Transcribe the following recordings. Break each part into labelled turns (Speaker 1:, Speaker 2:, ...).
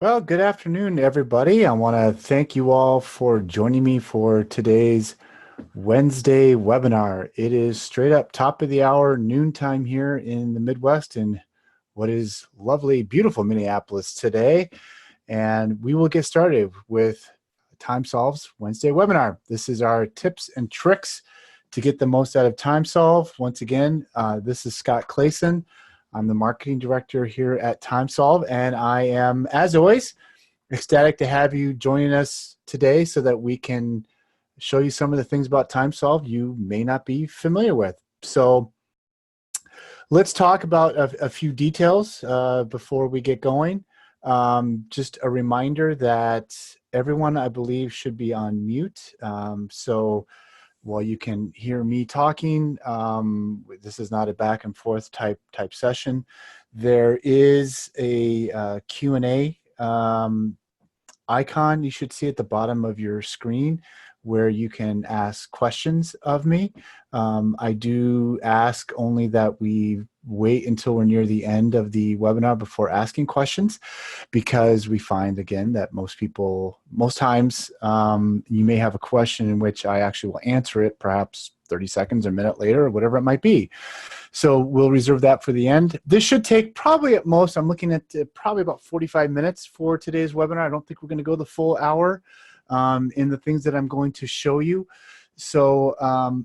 Speaker 1: Well, good afternoon, everybody. I want to thank you all for joining me for today's Wednesday webinar. It is straight up top of the hour, noontime here in the Midwest in what is lovely, beautiful Minneapolis today. And we will get started with TimeSolv's Wednesday webinar. This is our tips and tricks to get the most out of TimeSolv. Once again, this is Scott Clayson. I'm the marketing director here at TimeSolv, and I am, as always, ecstatic to have you joining us today so that we can show you some of the things about TimeSolv you may not be familiar with. So let's talk about a few details before we get going. Just a reminder that everyone, I believe, should be on mute. So while you can hear me talking, this is not a back and forth type session. There is a Q&A icon you should see at the bottom of your screen where you can ask questions of me. I do ask only that we wait until we're near the end of the webinar before asking questions, because we find, again, that most times, you may have a question in which I actually will answer it perhaps 30 seconds or a minute later or whatever it might be. So we'll reserve that for the end. This should take probably at most, I'm looking at probably about 45 minutes for today's webinar. I don't think we're going to go the full hour in the things that I'm going to show you. So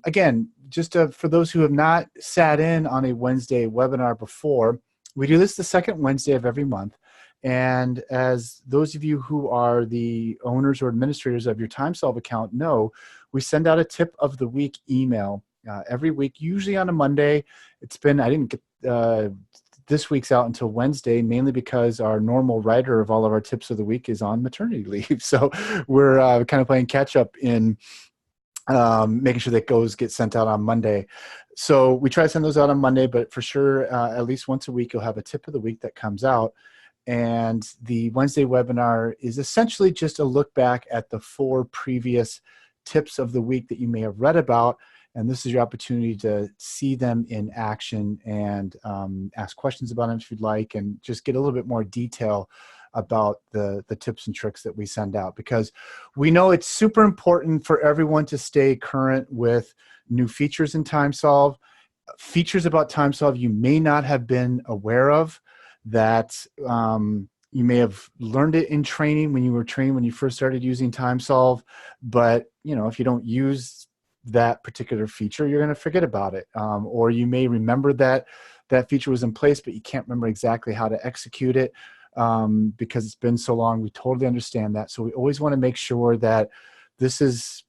Speaker 1: again, just for those who have not sat in on a Wednesday webinar before, we do this the second Wednesday of every month. And as those of you who are the owners or administrators of your TimeSolv account know, we send out a tip of the week email every week, usually on a Monday. I didn't get this week's out until Wednesday, mainly because our normal writer of all of our tips of the week is on maternity leave. So we're kind of playing catch up in making sure that those get sent out on Monday. So we try to send those out on Monday, but for sure, at least once a week, you'll have a tip of the week that comes out. And the Wednesday webinar is essentially just a look back at the 4 previous tips of the week that you may have read about. And this is your opportunity to see them in action and ask questions about them if you'd like, and just get a little bit more detail about the tips and tricks that we send out, because we know it's super important for everyone to stay current with new features in TimeSolv, features about TimeSolv you may not have been aware of, that you may have learned it in training when you first started using TimeSolv, but if you don't use that particular feature, you're going to forget about it, or you may remember that feature was in place, but you can't remember exactly how to execute it because it's been so long. We totally understand that. So we always want to make sure that this is,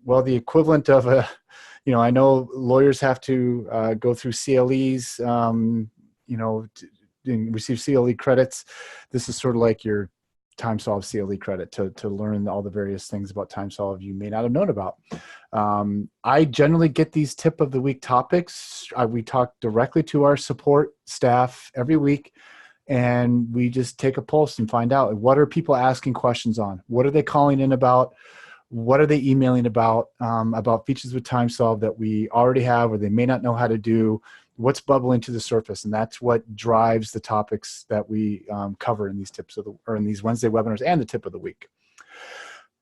Speaker 1: well, the equivalent of I know lawyers have to go through CLEs, receive CLE credits. This is sort of like your TimeSolv CLE credit to learn all the various things about TimeSolv you may not have known about. I generally get these tip of the week topics. We talk directly to our support staff every week, and we just take a pulse and find out, what are people asking questions on? What are they calling in about? What are they emailing about features with TimeSolv that we already have or they may not know how to do? What's bubbling to the surface? And that's what drives the topics that we cover in these in these Wednesday webinars and the tip of the week.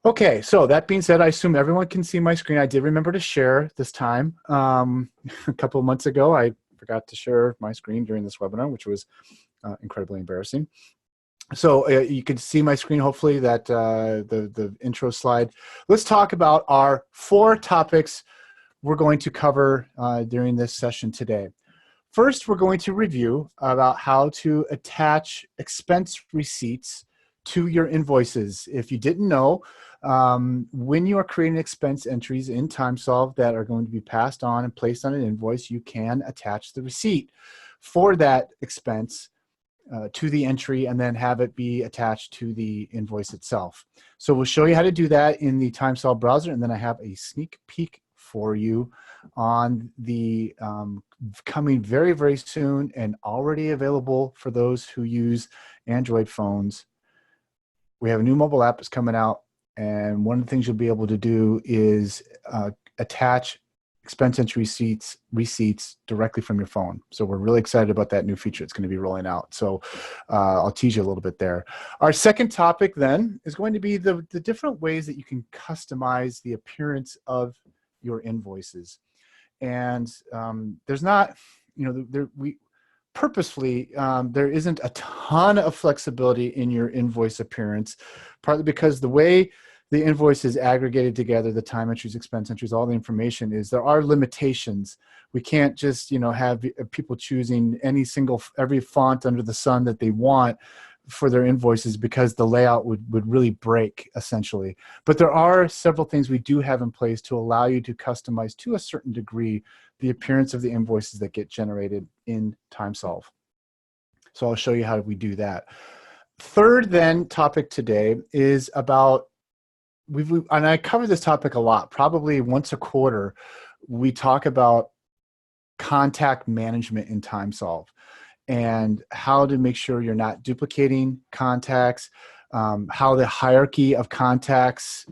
Speaker 1: Okay, so that being said, I assume everyone can see my screen. I did remember to share this time. A couple of months ago, I forgot to share my screen during this webinar, which was incredibly embarrassing. So you can see my screen, hopefully, that the intro slide. Let's talk about our 4 topics we're going to cover during this session today. First, we're going to review about how to attach expense receipts to your invoices. If you didn't know, when you are creating expense entries in TimeSolv that are going to be passed on and placed on an invoice, you can attach the receipt for that expense to the entry and then have it be attached to the invoice itself. So we'll show you how to do that in the TimeSolv browser, and then I have a sneak peek for you on the coming very, very soon and already available for those who use Android phones. We have a new mobile app that's coming out, and one of the things you'll be able to do is attach expense entry receipts directly from your phone. So we're really excited about that new feature. It's going to be rolling out. So I'll tease you a little bit there. Our second topic then is going to be the different ways that you can customize the appearance of your invoices. And there's not, purposefully, there isn't a ton of flexibility in your invoice appearance, partly because the way the invoice is aggregated together, the time entries, expense entries, all the information there are limitations. We can't just, have people choosing every font under the sun that they want for their invoices, because the layout would really break essentially. But there are several things we do have in place to allow you to customize to a certain degree the appearance of the invoices that get generated in TimeSolv. So I'll show you how we do that. Third then topic today is about, and I cover this topic a lot, probably once a quarter, we talk about contact management in TimeSolv and how to make sure you're not duplicating contacts, how the hierarchy of contacts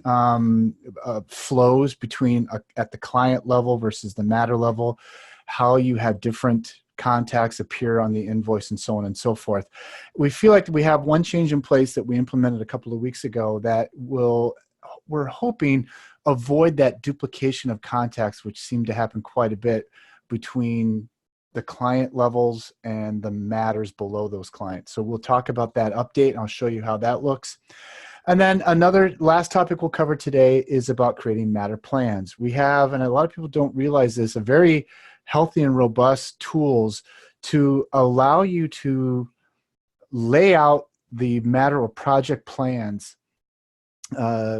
Speaker 1: flows between at the client level versus the matter level, how you have different contacts appear on the invoice, and so on and so forth. We feel like we have one change in place that we implemented a couple of weeks ago that we're hoping avoid that duplication of contacts, which seem to happen quite a bit between the client levels and the matters below those clients. So we'll talk about that update, and I'll show you how that looks. And then another last topic we'll cover today is about creating matter plans. We have, and a lot of people don't realize this, a very healthy and robust tools to allow you to lay out the matter or project plans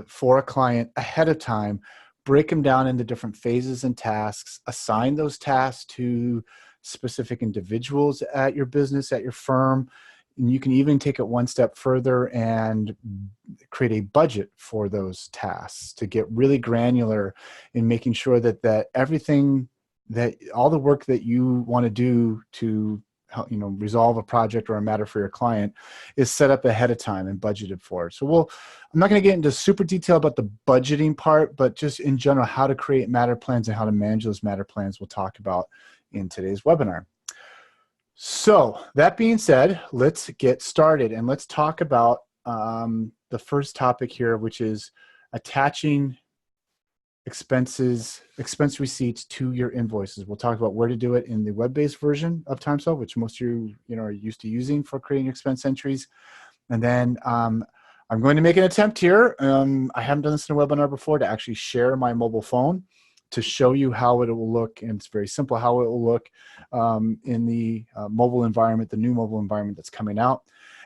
Speaker 1: for a client ahead of time, break them down into different phases and tasks, assign those tasks to specific individuals at your business, at your firm. And you can even take it one step further and create a budget for those tasks to get really granular in making sure that everything, that all the work that you want to do to help, resolve a project or a matter for your client is set up ahead of time and budgeted for. So I'm not going to get into super detail about the budgeting part, but just in general, how to create matter plans and how to manage those matter plans we'll talk about in today's webinar. So that being said, let's get started and let's talk about the first topic here, which is attaching expense receipts to your invoices. We'll talk about where to do it in the web-based version of TimeSolv, which most of you, are used to using for creating expense entries. And then I'm going to make an attempt here. I haven't done this in a webinar before, to actually share my mobile phone to show you how it will look. And it's very simple how it will look in the mobile environment, the new mobile environment that's coming out.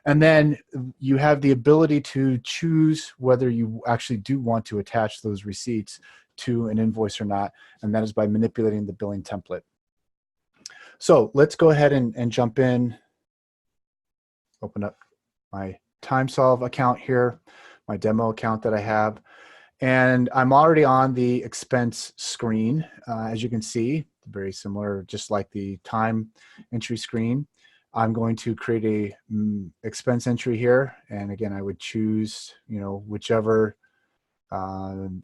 Speaker 1: And then you have the ability to choose whether you actually do want to attach those receipts to an invoice or not, and that is by manipulating the billing template. So let's go ahead and jump in, open up my TimeSolv account here, my demo account that I have, and I'm already on the expense screen. As you can see, very similar, just like the time entry screen. I'm going to create a expense entry here, and again, I would choose, whichever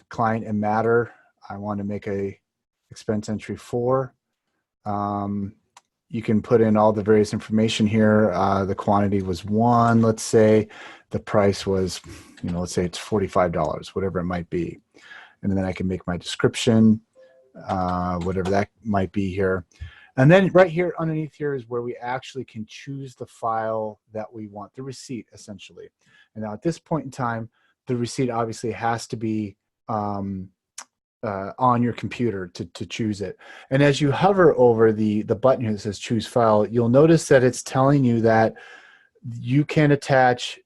Speaker 1: client and matter I want to make a expense entry for. You can put in all the various information here. The quantity was 1, let's say. The price was, let's say it's $45, whatever it might be. And then I can make my description, whatever that might be here. And then right here underneath here is where we actually can choose the file that we want, the receipt essentially. And now at this point in time, the receipt obviously has to be on your computer to choose it. And as you hover over the button here that says choose file, you'll notice that it's telling you that you can attach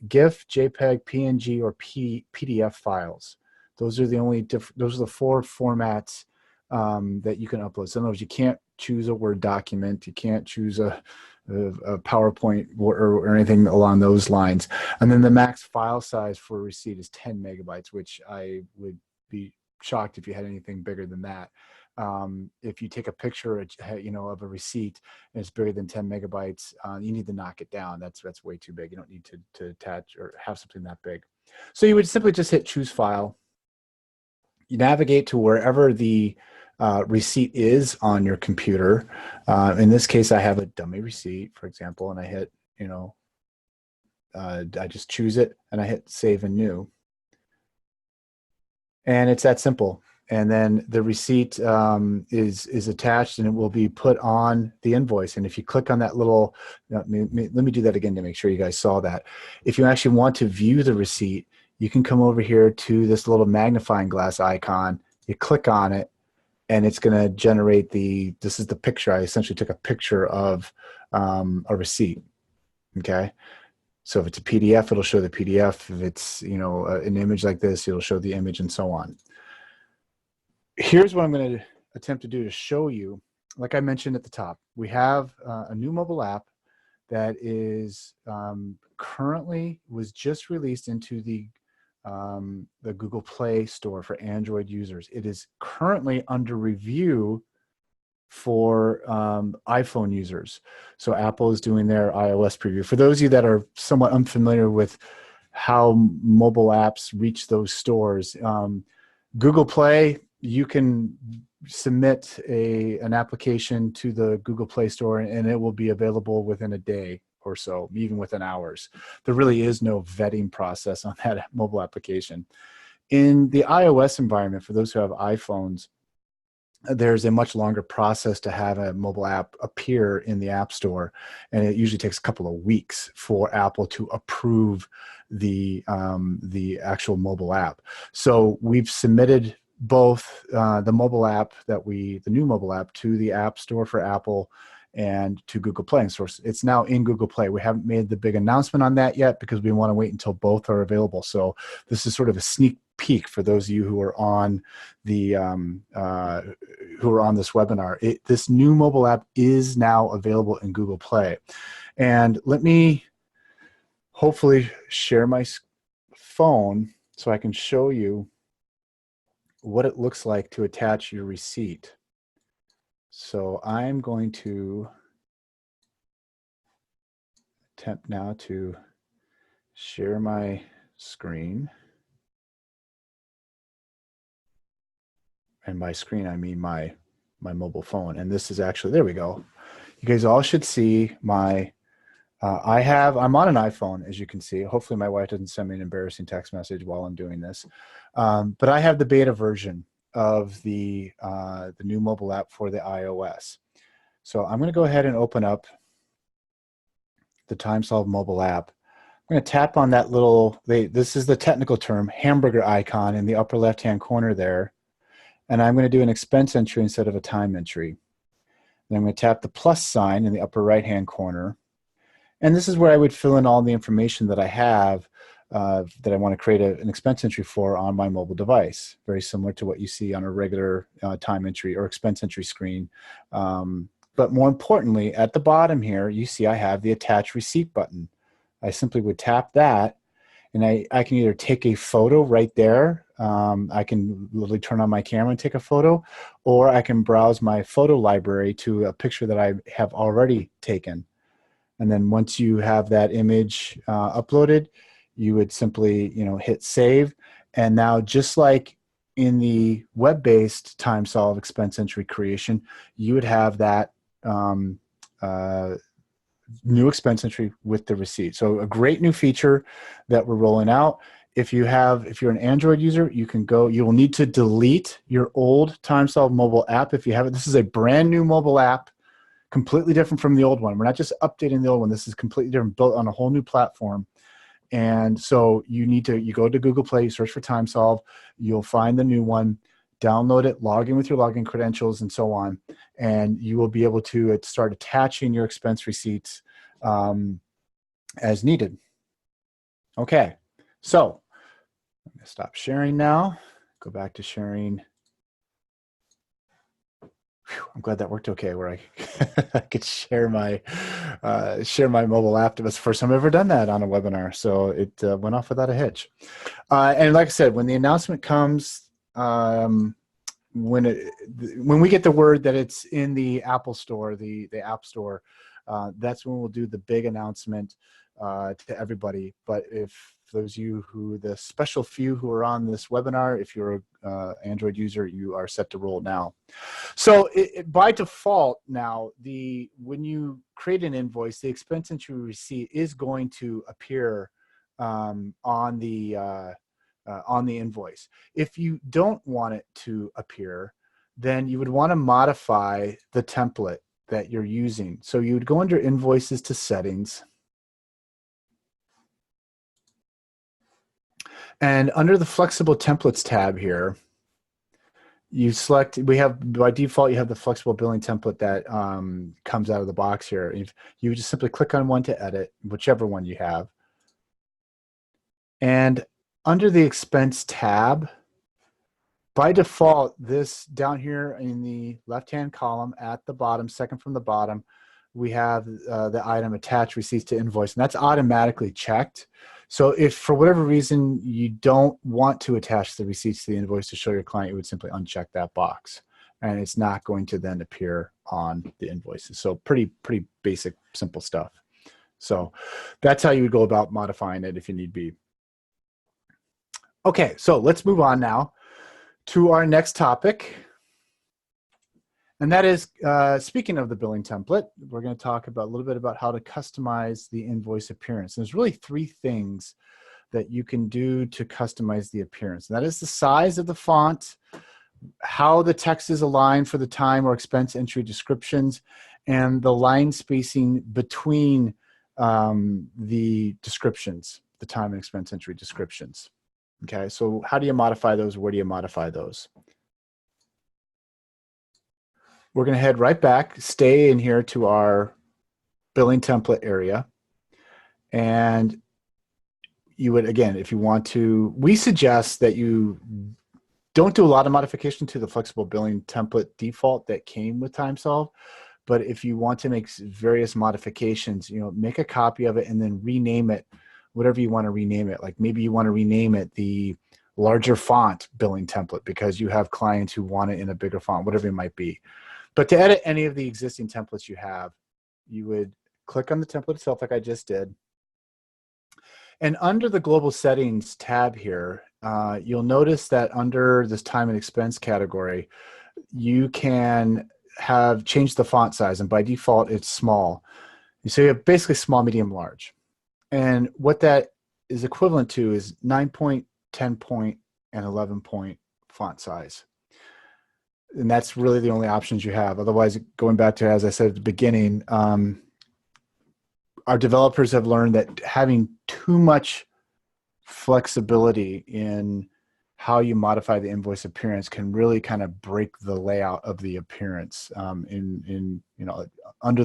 Speaker 1: GIF, JPEG, PNG, or PDF files. Those are the only those are the 4 formats that you can upload. So in other words, you can't choose a Word document, you can't choose a PowerPoint or anything along those lines. And then the max file size for a receipt is 10 megabytes, which I would be shocked if you had anything bigger than that. If you take a picture, of a receipt and it's bigger than 10 megabytes, you need to knock it down. That's way too big. You don't need to attach or have something that big. So you would simply just hit choose file. You navigate to wherever the receipt is on your computer. In this case, I have a dummy receipt, for example, and I hit, I just choose it and I hit save and new. And it's that simple. And then the receipt is attached and it will be put on the invoice. And if you click on that little, let me do that again to make sure you guys saw that. If you actually want to view the receipt, you can come over here to this little magnifying glass icon. You click on it and it's going to generate this is the picture. I essentially took a picture of a receipt. Okay. So if it's a PDF, it'll show the PDF. If it's, an image like this, it'll show the image and so on. Here's what I'm going to attempt to do to show you. Like I mentioned at the top, we have a new mobile app that is currently was just released into the Google Play Store for Android users. It is currently under review for iPhone users. So Apple is doing their iOS preview. For those of you that are somewhat unfamiliar with how mobile apps reach those stores, Google Play, you can submit an application to the Google Play Store and it will be available within a day or so, even within hours. There really is no vetting process on that mobile application. In the iOS environment, for those who have iPhones, there's a much longer process to have a mobile app appear in the App Store, and it usually takes a couple of weeks for Apple to approve the actual mobile app. So we've submitted both the mobile app the new mobile app to the App Store for Apple and to Google Play. And so it's now in Google Play. We haven't made the big announcement on that yet because we want to wait until both are available. So this is sort of a sneak peek for those of you who are on the who are on this webinar. This new mobile app is now available in Google Play. And let me hopefully share my phone so I can show you what it looks like to attach your receipt. So I'm going to attempt now to share my screen. And by screen, I mean my mobile phone. And this is actually, there we go. You guys all should see my, I'm on an iPhone, as you can see. Hopefully my wife doesn't send me an embarrassing text message while I'm doing this. But I have the beta version of the new mobile app for the iOS. So I'm going to go ahead and open up the TimeSolv mobile app. I'm going to tap on that little, this is the technical term, hamburger icon in the upper left-hand corner there. And I'm going to do an expense entry instead of a time entry. Then I'm going to tap the plus sign in the upper right-hand corner. And this is where I would fill in all the information that I have that I want to create an expense entry for on my mobile device. Very similar to what you see on a regular time entry or expense entry screen. But more importantly, at the bottom here, you see I have the attach receipt button. I simply would tap that, and I can either take a photo right there. I can literally turn on my camera and take a photo, or I can browse my photo library to a picture that I have already taken. And then once you have that image uploaded, you would simply, hit save. And now, just like in the web-based TimeSolv expense entry creation, you would have that new expense entry with the receipt. So a great new feature that we're rolling out. If you're an Android user, you will need to delete your old TimeSolv mobile app if you have it. This is a brand new mobile app, completely different from the old one. We're not just updating the old one. This is completely different, built on a whole new platform. And so you go to Google Play, you search for TimeSolv, you'll find the new one, download it, log in with your login credentials and so on, and you will be able to start attaching your expense receipts as needed. Okay, so I'm going to stop sharing now, go back to sharing. I'm glad that worked okay, where I could share my mobile app. It was the first time I've ever done that on a webinar, so it went off without a hitch. And like I said, when the announcement comes, when we get the word that it's in the Apple Store, the App Store, that's when we'll do the big announcement to everybody. But if For those of you who, the special few who are on this webinar, if you're an Android user, you are set to roll now. So by default now, when you create an invoice, the expense entry receipt is going to appear on the invoice. If you don't want it to appear, then you would want to modify the template that you're using. So you would go under Invoices to Settings. And under the Flexible Templates tab here, you select, by default, you have the flexible billing template that comes out of the box here. If you just simply click on one to edit, whichever one you have. And under the Expense tab, by default, this down here in the left-hand column at the bottom, second from the bottom, we have the item Attach Receipts to Invoice, and that's automatically checked. So if for whatever reason you don't want to attach the receipts to the invoice to show your client, you would simply uncheck that box, and it's not going to then appear on the invoices. So pretty basic, simple stuff. So that's how you would go about modifying it if you need be. Okay, so let's move on now to our next topic. And that is, speaking of the billing template, we're going to talk about a little bit about how to customize the invoice appearance. And there's really 3 things that you can do to customize the appearance. And that is the size of the font, how the text is aligned for the time or expense entry descriptions, and the line spacing between the descriptions, the time and expense entry descriptions. Okay, so how do you modify those? Where do you modify those? We're going to head right back, stay in here to our billing template area. And you would, again, if you want to, we suggest that you don't do a lot of modification to the flexible billing template default that came with TimeSolv. But if you want to make various modifications, make a copy of it and then rename it, whatever you want to rename it. Like maybe you want to rename it the larger font billing template because you have clients who want it in a bigger font, whatever it might be. But to edit any of the existing templates you have, you would click on the template itself like I just did. And under the Global Settings tab here, you'll notice that under this time and expense category, you can change the font size. And by default, it's small. So you have basically small, medium, large. And what that is equivalent to is 9-point, 10-point, and 11-point font size. And that's really the only options you have. Otherwise, going back to, as I said at the beginning, our developers have learned that having too much flexibility in how you modify the invoice appearance can really kind of break the layout of the appearance under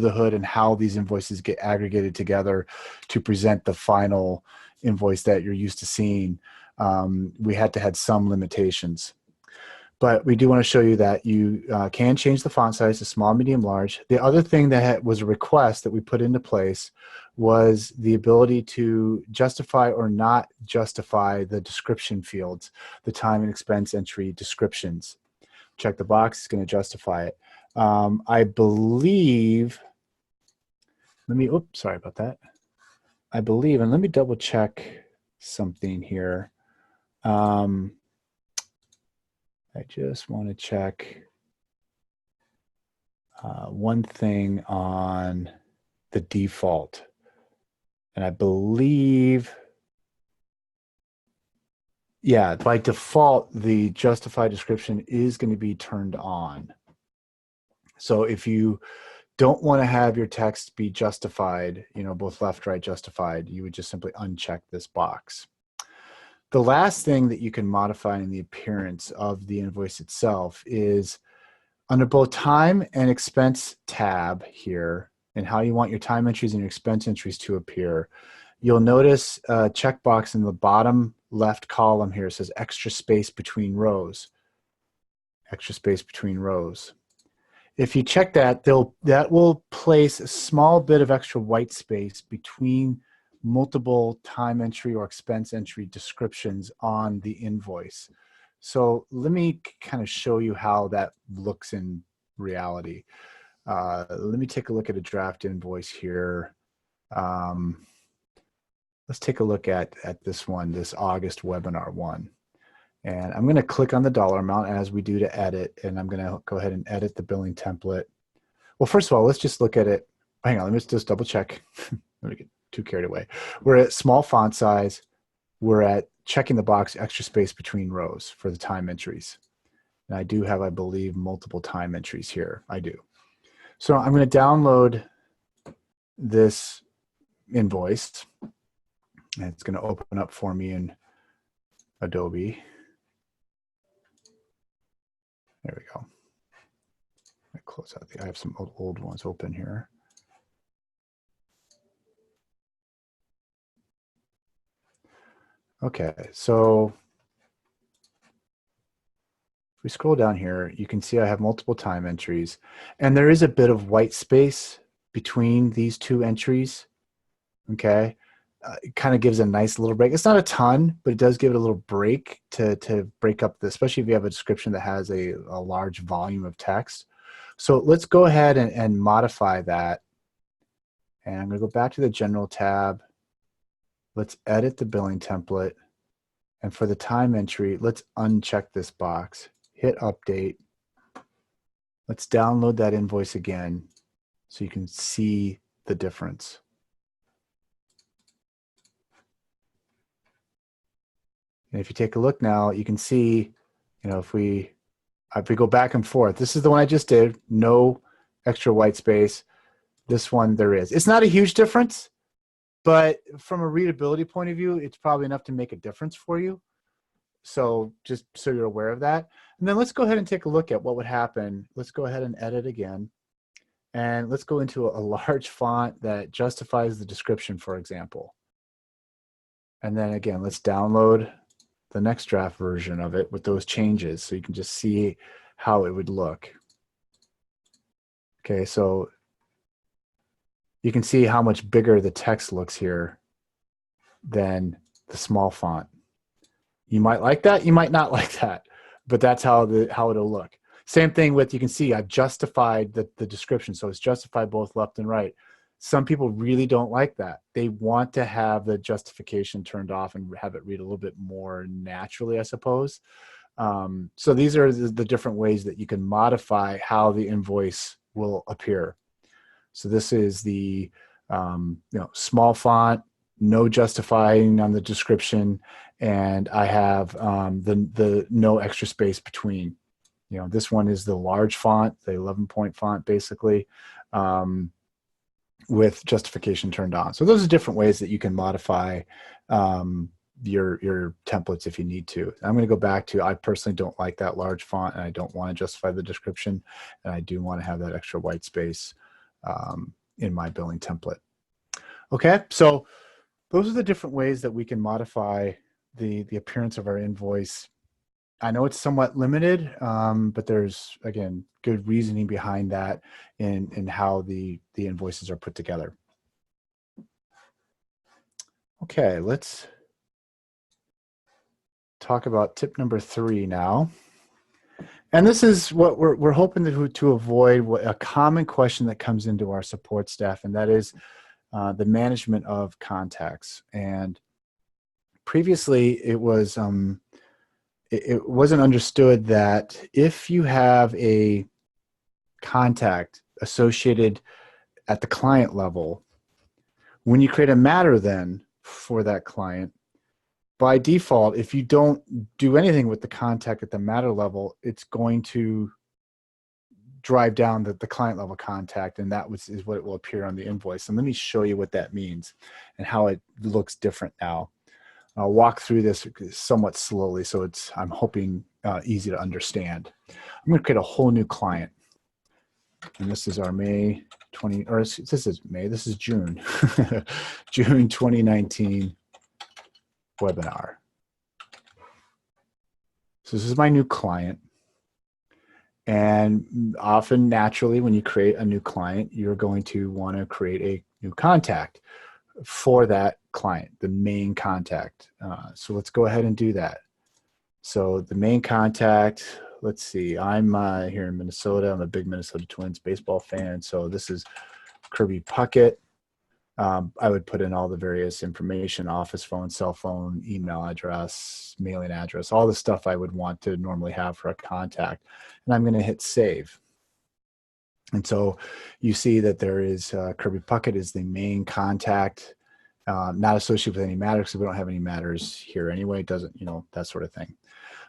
Speaker 1: the hood and how these invoices get aggregated together to present the final invoice that you're used to seeing. We had to have some limitations. But we do want to show you that you can change the font size to small, medium, large. The other thing that was a request that we put into place was the ability to justify or not justify the description fields, the time and expense entry descriptions. Check the box, it's going to justify it. I believe, oops, sorry about that. I believe, and let me double check something here. I just want to check one thing on the default. And I believe, yeah, by default, the justify description is going to be turned on. So if you don't want to have your text be justified, both left, right, justified, you would just simply uncheck this box. The last thing that you can modify in the appearance of the invoice itself is under both time and expense tab here and how you want your time entries and your expense entries to appear. You'll notice a checkbox in the bottom left column here. It says extra space between rows. Extra space between rows. If you check that, that will place a small bit of extra white space between multiple time entry or expense entry descriptions on the invoice. So let me kind of show you how that looks in reality. Let me take a look at a draft invoice here. Let's let's take a look at this one, this August webinar one. And I'm going to click on the dollar amount as we do to edit, and I'm going to go ahead and edit the billing template. Well, first of all, let's just look at it. Hang on, let me just double check. Let me get too carried away. We're at small font size. We're at checking the box extra space between rows for the time entries. And I do have, I believe, multiple time entries here. I do. So I'm going to download this invoice, and it's going to open up for me in Adobe. There we go. I close out I have some old ones open here. Okay, so if we scroll down here, you can see I have multiple time entries, and there is a bit of white space between these two entries. Okay, it kind of gives a nice little break. It's not a ton, but it does give it a little break to break up especially if you have a description that has a large volume of text. So let's go ahead and modify that. And I'm going to go back to the General tab. Let's edit the billing template. And for the time entry, let's uncheck this box. Hit Update. Let's download that invoice again so you can see the difference. And if you take a look now, you can see, if we go back and forth, this is the one I just did, no extra white space. This one there is. It's not a huge difference, but from a readability point of view, it's probably enough to make a difference for you. So just so you're aware of that. And then let's go ahead and take a look at what would happen. Let's go ahead and edit again. And let's go into a large font that justifies the description, for example. And then again, let's download the next draft version of it with those changes so you can just see how it would look. Okay, so you can see how much bigger the text looks here than the small font. You might like that, you might not like that, but that's how it'll look. Same thing with, you can see I've justified the description, so it's justified both left and right. Some people really don't like that. They want to have the justification turned off and have it read a little bit more naturally, I suppose. So these are the different ways that you can modify how the invoice will appear. So this is the small font, no justifying on the description, and I have the no extra space between. This one is the large font, the 11-point font, basically, with justification turned on. So those are different ways that you can modify your templates if you need to. I'm going to go back to, I personally don't like that large font, and I don't want to justify the description, and I do want to have that extra white space in my billing template. Okay, so those are the different ways that we can modify the appearance of our invoice. I know it's somewhat limited, but there's, again, good reasoning behind that in how the invoices are put together. Okay, let's talk about tip number 3 now. And this is what we're hoping to avoid, a common question that comes into our support staff, and that is the management of contacts. And previously, it wasn't understood that if you have a contact associated at the client level, when you create a matter then for that client, by default, if you don't do anything with the contact at the matter level, it's going to drive down the client level contact, and is what it will appear on the invoice. And let me show you what that means and how it looks different now. I'll walk through this somewhat slowly, so I'm hoping easy to understand. I'm going to create a whole new client, and this is our May 20, or this is May, this is June, June 2019 webinar. So this is my new client. And often, naturally, when you create a new client, you're going to want to create a new contact for that client, the main contact. So let's go ahead and do that. So the main contact, let's see, I'm here in Minnesota. I'm a big Minnesota Twins baseball fan. So this is Kirby Puckett. I would put in all the various information, office phone, cell phone, email address, mailing address, all the stuff I would want to normally have for a contact. And I'm going to hit save. And so you see that there is Kirby Puckett is the main contact, not associated with any matters because we don't have any matters here anyway. It doesn't, that sort of thing.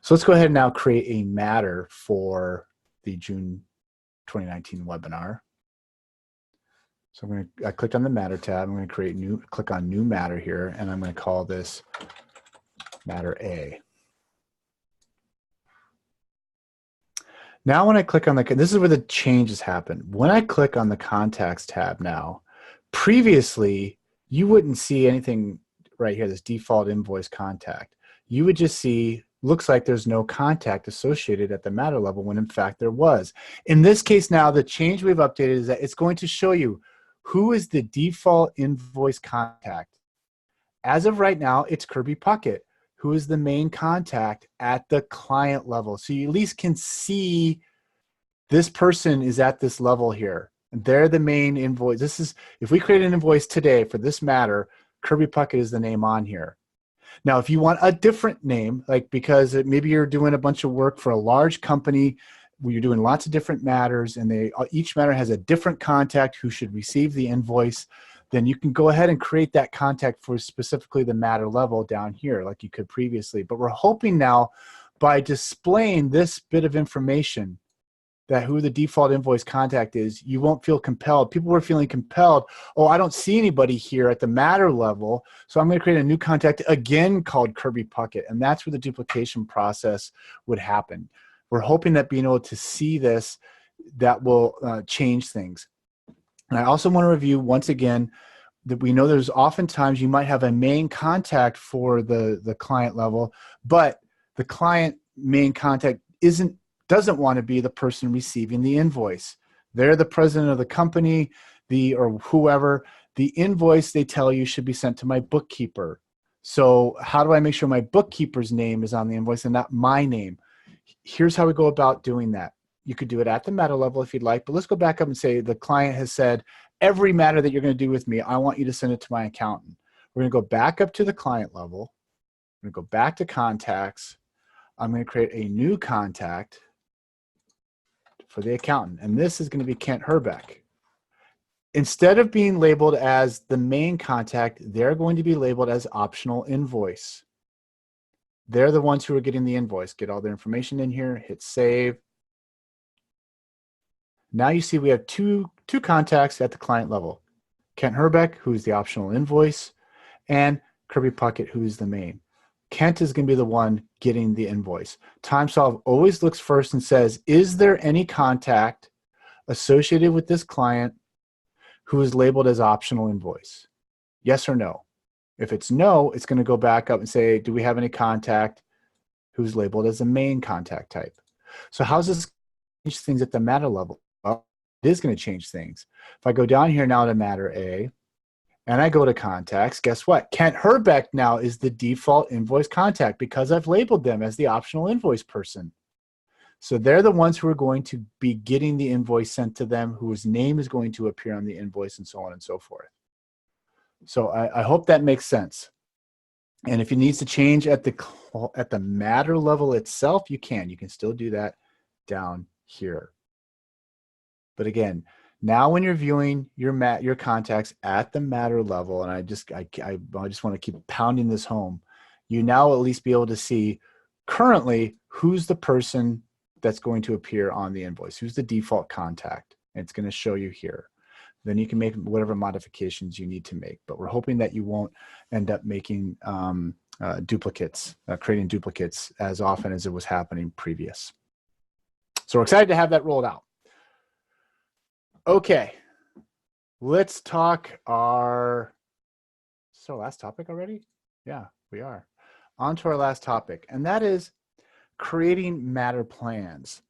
Speaker 1: So let's go ahead and now create a matter for the June 2019 webinar. So I clicked on the matter tab. I'm going to click on new matter here, and I'm going to call this matter A. Now when I click on this is where the changes happen. When I click on the contacts tab now, previously you wouldn't see anything right here, this default invoice contact. You would just see, looks like there's no contact associated at the matter level when in fact there was. In this case now, the change we've updated is that it's going to show you who is the default invoice contact. As of right now, it's Kirby Puckett, who is the main contact at the client level. So you at least can see this person is at this level here. And they're the main invoice. This is, if we create an invoice today for this matter, Kirby Puckett is the name on here. Now, if you want a different name, like because maybe you're doing a bunch of work for a large company where you're doing lots of different matters and each matter has a different contact who should receive the invoice, then you can go ahead and create that contact for specifically the matter level down here like you could previously. But we're hoping now by displaying this bit of information that who the default invoice contact is, you won't feel compelled. People were feeling compelled, oh, I don't see anybody here at the matter level, so I'm going to create a new contact again called Kirby Puckett, and that's where the duplication process would happen. We're hoping that being able to see this, that will change things. And I also want to review once again that we know there's oftentimes you might have a main contact for the client level, but the client main contact doesn't want to be the person receiving the invoice. They're the president of the company, or whoever. The invoice, they tell you, should be sent to my bookkeeper. So how do I make sure my bookkeeper's name is on the invoice and not my name? Here's how we go about doing that. You could do it at the matter level if you'd like, but let's go back up and say the client has said, every matter that you're going to do with me, I want you to send it to my accountant. We're going to go back up to the client level. I'm going to go back to contacts. I'm going to create a new contact for the accountant, and this is going to be Kent Herbeck. Instead of being labeled as the main contact, they're going to be labeled as optional invoice. They're the ones who are getting the invoice. Get all their information in here, hit save. Now you see we have two contacts at the client level. Kent Herbeck, who's the optional invoice, and Kirby Puckett, who's the main. Kent is going to be the one getting the invoice. TimeSolv always looks first and says, is there any contact associated with this client who is labeled as optional invoice? Yes or no? If it's no, it's going to go back up and say, do we have any contact who's labeled as a main contact type? So how's this change things at the matter level? Well, it is going to change things. If I go down here now to matter A, and I go to contacts, guess what? Kent Herbeck now is the default invoice contact because I've labeled them as the optional invoice person. So they're the ones who are going to be getting the invoice sent to them, whose name is going to appear on the invoice, and so on and so forth. So I hope that makes sense. And if it needs to change at the matter level itself, you can still do that down here. But again, now when you're viewing your contacts at the matter level, and I just want to keep pounding this home, you now at least be able to see currently who's the person that's going to appear on the invoice, who's the default contact. And it's going to show you here. Then you can make whatever modifications you need to make. But we're hoping that you won't end up making duplicates, creating duplicates as often as it was happening previous. So we're excited to have that rolled out. Okay, let's talk Is this our last topic already? Yeah, we are. On to our last topic, and that is creating matter plans.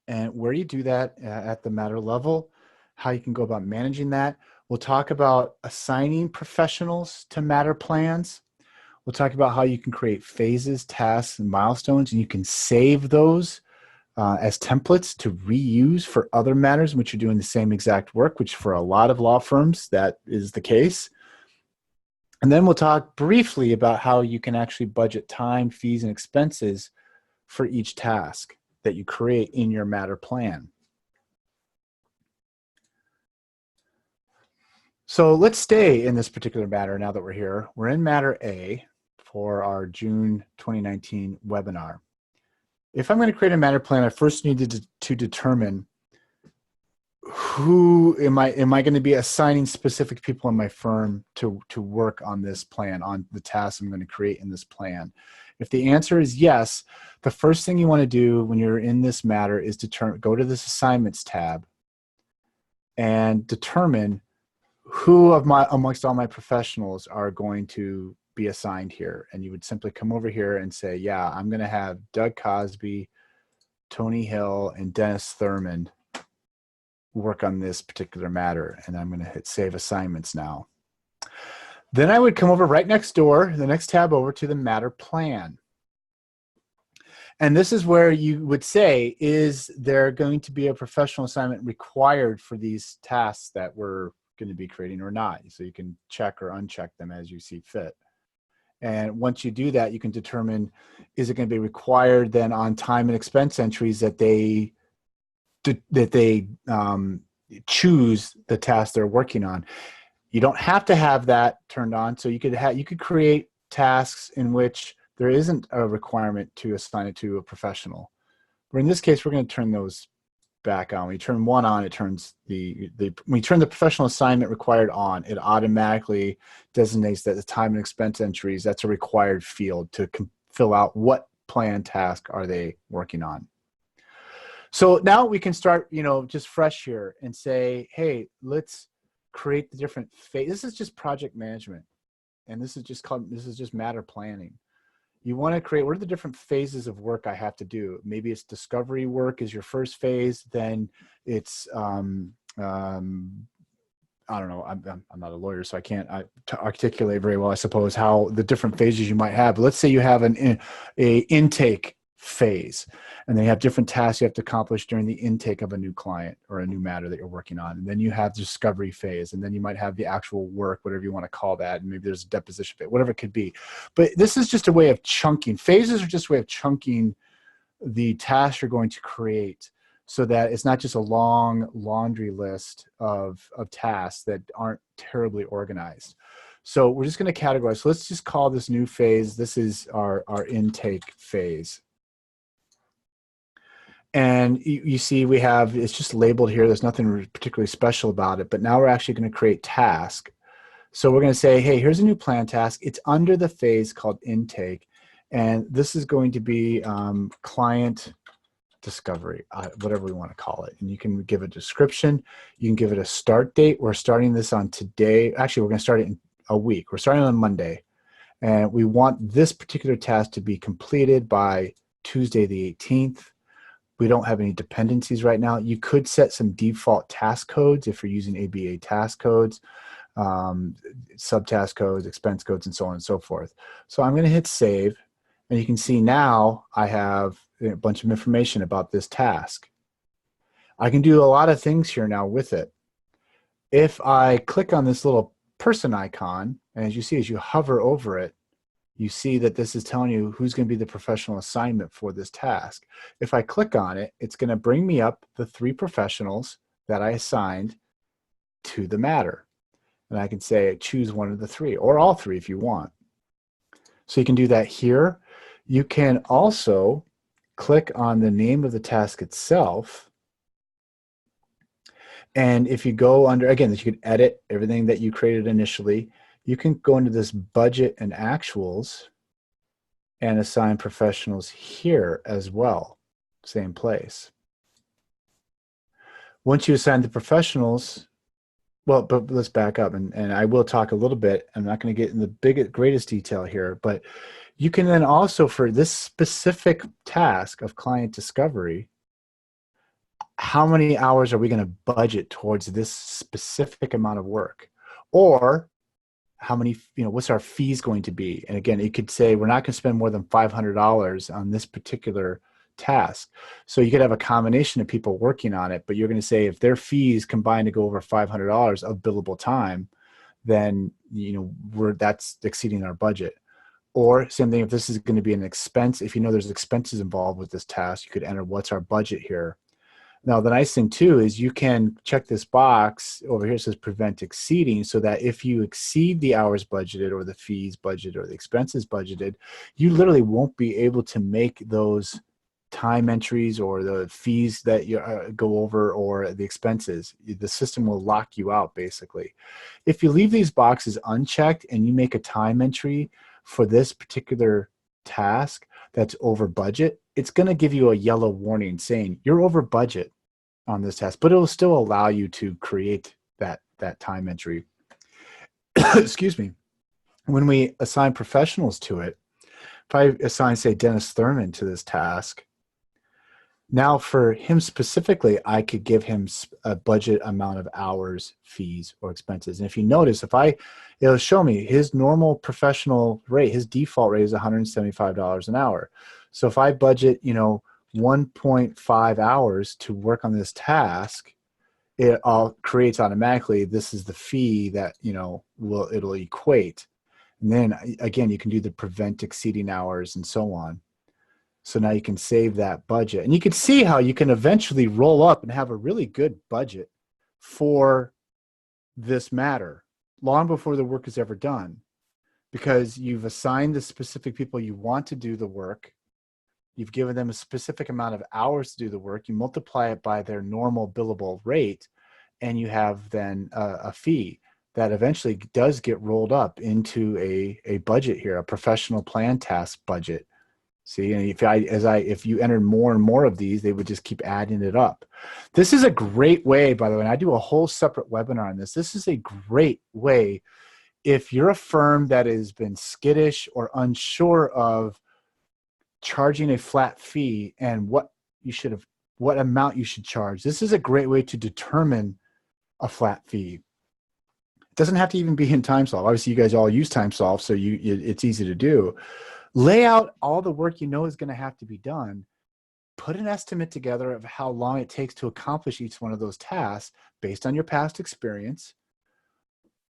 Speaker 1: And where you do that at the matter level, how you can go about managing that. We'll talk about assigning professionals to matter plans. We'll talk about how you can create phases, tasks, and milestones, and you can save those as templates to reuse for other matters in which you're doing the same exact work, which for a lot of law firms, that is the case. And then we'll talk briefly about how you can actually budget time, fees, and expenses for each task that you create in your matter plan. So let's stay in this particular matter now that we're here. We're in matter A for our June 2019 webinar. If I'm going to create a matter plan, I first need to determine who am I going to be assigning specific people in my firm to work on this plan, on the tasks I'm going to create in this plan. If the answer is yes, the first thing you want to do when you're in this matter is go to this assignments tab and determine who amongst all my professionals are going to be assigned here. And you would simply come over here and say, yeah, I'm going to have Doug Cosby, Tony Hill, and Dennis Thurmond work on this particular matter. And I'm going to hit Save Assignments now. Then I would come over right next door, the next tab over to the matter plan. And this is where you would say, is there going to be a professional assignment required for these tasks that we're going to be creating or not? So you can check or uncheck them as you see fit. And once you do that, you can determine, is it going to be required then on time and expense entries that they choose the task they're working on. You don't have to have that turned on. So you could create tasks in which there isn't a requirement to assign it to a professional. But in this case, we're going to turn those back on. When you turn one on, it turns when you turn the professional assignment required on, it automatically designates that the time and expense entries, that's a required field to fill out what plan task are they working on. So now we can start, just fresh here and say, hey, let's create the different phases. This is just project management. And this is just matter planning. You want to create, what are the different phases of work I have to do? Maybe it's discovery work is your first phase. Then it's, I don't know, I'm not a lawyer, so I can't articulate very well, I suppose, how the different phases you might have. But let's say you have a intake phase, and then you have different tasks you have to accomplish during the intake of a new client or a new matter that you're working on. And then you have the discovery phase, and then you might have the actual work, whatever you want to call that, and maybe there's a deposition phase, whatever it could be. But this is just a way of chunking. Phases are just a way of chunking the tasks you're going to create so that it's not just a long laundry list of tasks that aren't terribly organized. So we're just going to categorize. So let's just call this new phase, this is our intake phase. And you see we have, it's just labeled here. There's nothing particularly special about it, but now we're actually going to create task. So we're going to say, hey, here's a new plan task. It's under the phase called intake. And this is going to be client discovery, whatever we want to call it. And you can give a description. You can give it a start date. We're starting this on today. Actually, we're going to start it in a week. We're starting on Monday. And we want this particular task to be completed by Tuesday the 18th. We don't have any dependencies right now. You could set some default task codes if you're using ABA task codes, subtask codes, expense codes, and so on and so forth. So I'm going to hit save, and you can see now I have a bunch of information about this task. I can do a lot of things here now with it. If I click on this little person icon, and as you see, as you hover over it, you see that this is telling you who's going to be the professional assignment for this task. If I click on it, it's going to bring me up the 3 professionals that I assigned to the matter. And I can say choose one of the 3, or all 3 if you want. So you can do that here. You can also click on the name of the task itself. And if you go under, again, you can edit everything that you created initially. You can go into this budget and actuals and assign professionals here as well, same place. Once you assign the professionals, well, but let's back up, and I will talk a little bit. I'm not going to get in the greatest detail here, but you can then also, for this specific task of client discovery, how many hours are we going to budget towards this specific amount of work? Or how many, what's our fees going to be? And again, it could say we're not going to spend more than $500 on this particular task. So you could have a combination of people working on it, but you're going to say if their fees combine to go over $500 of billable time, then that's exceeding our budget. Or same thing, if this is going to be an expense, if you know there's expenses involved with this task, you could enter what's our budget here. Now, the nice thing too is you can check this box over here. It says prevent exceeding, so that if you exceed the hours budgeted or the fees budgeted or the expenses budgeted, you literally won't be able to make those time entries or the fees that you go over or the expenses. The system will lock you out basically. If you leave these boxes unchecked and you make a time entry for this particular task that's over budget, it's going to give you a yellow warning saying you're over budget on this task, but it will still allow you to create that time entry. Excuse me. When we assign professionals to it, if I assign, say, Dennis Thurman to this task, now for him specifically, I could give him a budget amount of hours, fees, or expenses. And if you notice, it'll show me his normal professional rate, his default rate is $175 an hour. So if I budget, 1.5 hours to work on this task, it all creates automatically, this is the fee that, it'll equate. And then again, you can do the prevent exceeding hours and so on. So now you can save that budget. And you can see how you can eventually roll up and have a really good budget for this matter long before the work is ever done, because you've assigned the specific people you want to do the work. You've given them a specific amount of hours to do the work. You multiply it by their normal billable rate, and you have then a fee that eventually does get rolled up into a budget here, a professional plan task budget. See, and if you entered more and more of these, they would just keep adding it up. This is a great way, by the way, and I do a whole separate webinar on this. This is a great way if you're a firm that has been skittish or unsure of charging a flat fee and what amount you should charge. This is a great way to determine a flat fee. It doesn't have to even be in TimeSolv. Obviously, you guys all use TimeSolv, so it's easy to do. Lay out all the work is going to have to be done. Put an estimate together of how long it takes to accomplish each one of those tasks based on your past experience.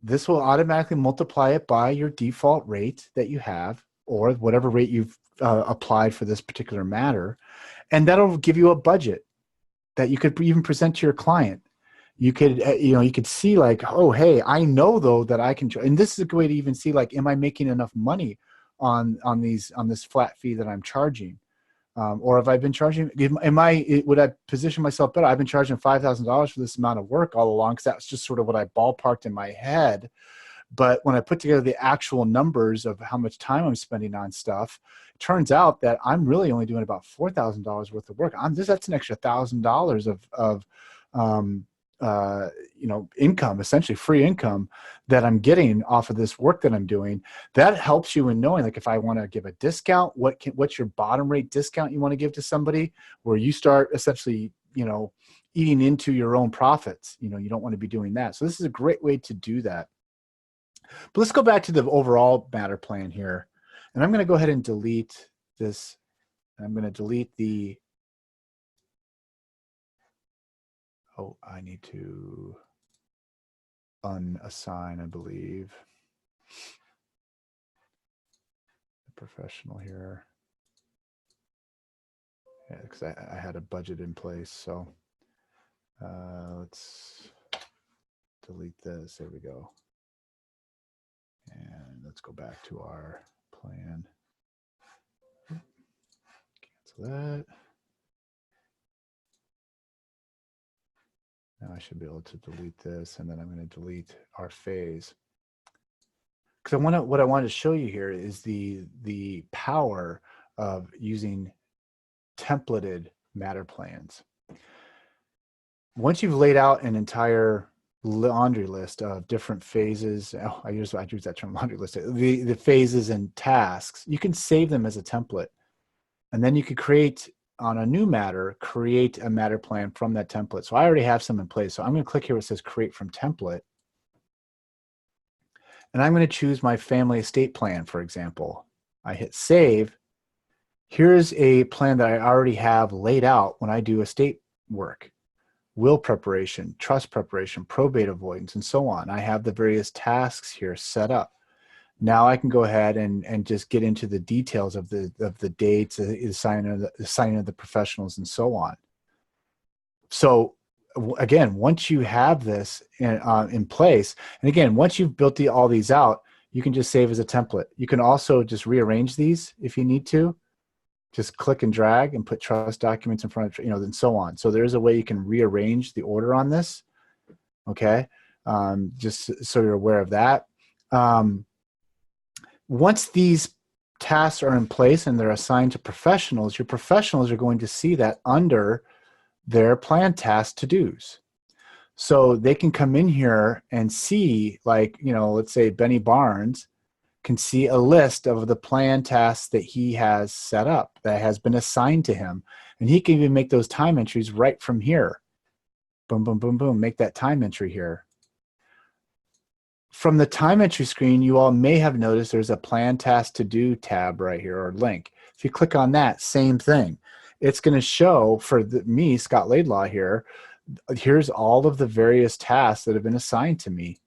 Speaker 1: This will automatically multiply it by your default rate that you have, or whatever rate you've applied for this particular matter. And that'll give you a budget that you could even present to your client. You could, you could see like, oh, hey, I know though that I can, and this is a good way to even see like, am I making enough money on this flat fee that I'm charging? Or have I been charging, would I position myself better? I've been charging $5,000 for this amount of work all along, because that's just sort of what I ballparked in my head. But when I put together the actual numbers of how much time I'm spending on stuff, it turns out that I'm really only doing about $4,000 worth of work. That's an extra $1,000 of income, essentially free income that I'm getting off of this work that I'm doing. That helps you in knowing, like, if I want to give a discount, what's your bottom rate discount you want to give to somebody, where you start essentially, eating into your own profits. You don't want to be doing that. So this is a great way to do that. But let's go back to the overall matter plan here. And I'm going to go ahead and delete this. I'm going to delete the, I need to unassign, I believe, the professional here. Yeah, because I had a budget in place. So let's delete this. There we go. And let's go back to our plan. Cancel that. Now I should be able to delete this, and then I'm going to delete our phase. Because what I wanted to show you here is the power of using templated matter plans. Once you've laid out an entire laundry list of different phases, I use that term, laundry list, the phases and tasks, you can save them as a template. And then you could create, on a new matter, create a matter plan from that template. So I already have some in place. So I'm going to click here where it says create from template. And I'm going to choose my family estate plan, for example. I hit save. Here's a plan that I already have laid out when I do estate work: will preparation, trust preparation, probate avoidance, and so on. I have the various tasks here set up. Now I can go ahead and just get into the details of the dates, the signing of the professionals, and so on. So again, once you have this in place, and again, once you've built all these out, you can just save as a template. You can also just rearrange these if you need to. Just click and drag and put trust documents in front of, and so on. So there's a way you can rearrange the order on this. Okay, just so you're aware of that. Once these tasks are in place and they're assigned to professionals, your professionals are going to see that under their plan task to-dos. So they can come in here and see, like, let's say Benny Barnes can see a list of the plan tasks that he has set up, that has been assigned to him. And he can even make those time entries right from here. Boom, boom, boom, boom, make that time entry here. From the time entry screen, you all may have noticed there's a plan task to do tab right here, or link. If you click on that, same thing. It's going to show for me, Scott Laidlaw here, here's all of the various tasks that have been assigned to me.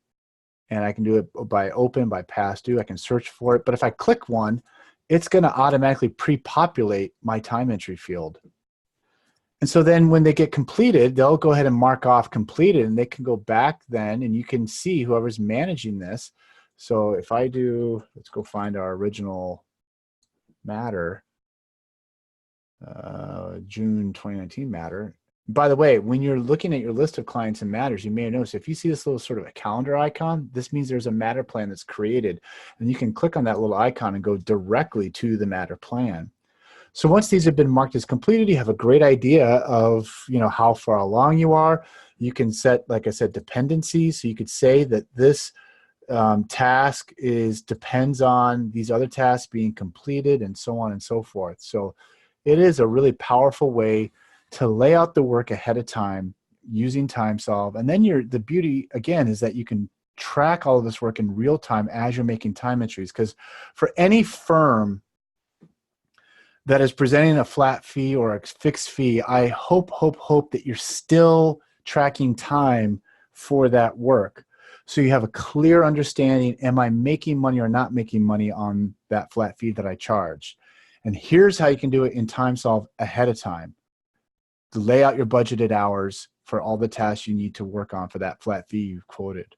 Speaker 1: And I can do it by open, by past due. I can search for it. But if I click one, it's going to automatically pre-populate my time entry field. And so then when they get completed, they'll go ahead and mark off completed, and they can go back then, and you can see whoever's managing this. So if I do, let's go find our original matter, June 2019 matter. By the way, when you're looking at your list of clients and matters, you may have noticed if you see this little sort of a calendar icon, this means there's a matter plan that's created. And you can click on that little icon and go directly to the matter plan. So once these have been marked as completed, you have a great idea of how far along you are. You can set, like I said, dependencies. So you could say that this task depends on these other tasks being completed, and so on and so forth. So it is a really powerful way to lay out the work ahead of time using TimeSolv. And then the beauty, again, is that you can track all of this work in real time as you're making time entries. Because for any firm that is presenting a flat fee or a fixed fee, I hope that you're still tracking time for that work. So you have a clear understanding, am I making money or not making money on that flat fee that I charged? And here's how you can do it in TimeSolv ahead of time. To lay out your budgeted hours for all the tasks you need to work on for that flat fee you've quoted.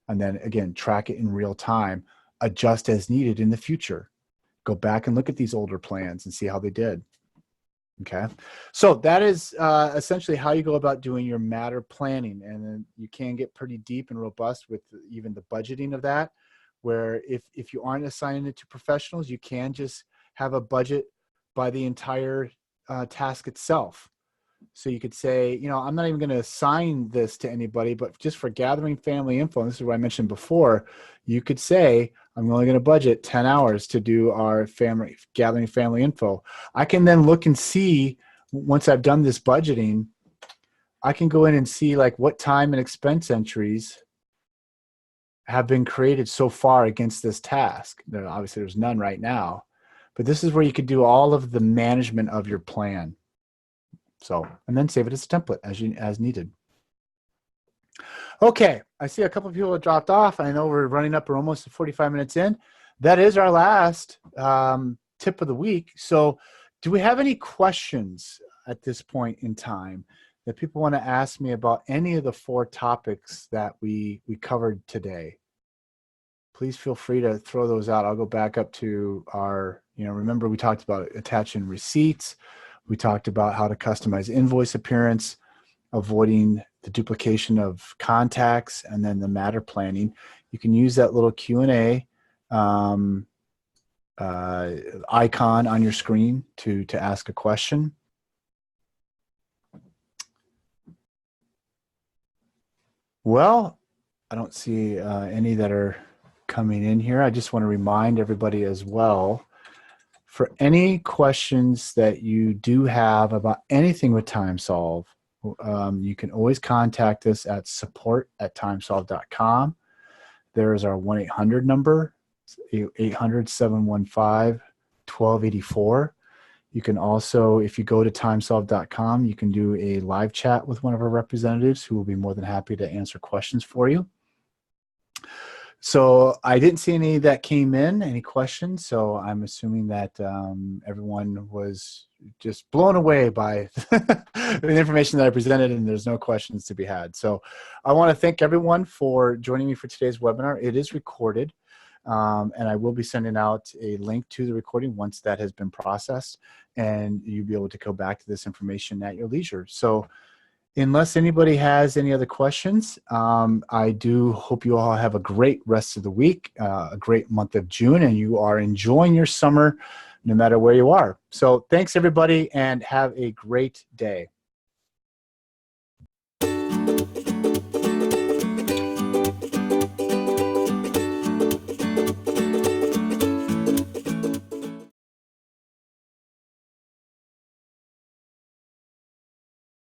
Speaker 1: And then again, track it in real time, adjust as needed in the future. Go back and look at these older plans and see how they did. Okay, so that is essentially how you go about doing your matter planning. And then you can get pretty deep and robust with even the budgeting of that, where if you aren't assigning it to professionals, you can just have a budget by the entire task itself. So you could say, I'm not even going to assign this to anybody, but just for gathering family info, and this is what I mentioned before, you could say, I'm only going to budget 10 hours to do our gathering family info. I can then look and see, once I've done this budgeting, I can go in and see like what time and expense entries have been created so far against this task. Obviously, there's none right now, but this is where you could do all of the management of your plan. So, and then save it as a template as needed. Okay, I see a couple of people have dropped off. I know we're running up, we're almost 45 minutes in. That is our last tip of the week. So do we have any questions at this point in time that people want to ask me about any of the 4 topics that we covered today? Please feel free to throw those out. I'll go back up to our, remember we talked about attaching receipts. We talked about how to customize invoice appearance, avoiding the duplication of contacts, and then the matter planning. You can use that little Q&A icon on your screen to ask a question. Well, I don't see any that are coming in here. I just want to remind everybody as well, for any questions that you do have about anything with TimeSolv, you can always contact us at support@timesolv.com. There is our 1-800 number, 800-715-1284. You can also, if you go to timesolv.com, you can do a live chat with one of our representatives who will be more than happy to answer questions for you. So I didn't see any that came in, any questions. So I'm assuming that everyone was just blown away by the information that I presented, and there's no questions to be had. So I want to thank everyone for joining me for today's webinar. It is recorded, and I will be sending out a link to the recording once that has been processed, and you'll be able to go back to this information at your leisure. So unless anybody has any other questions, I do hope you all have a great rest of the week, a great month of June, and you are enjoying your summer no matter where you are. So thanks, everybody, and have a great day.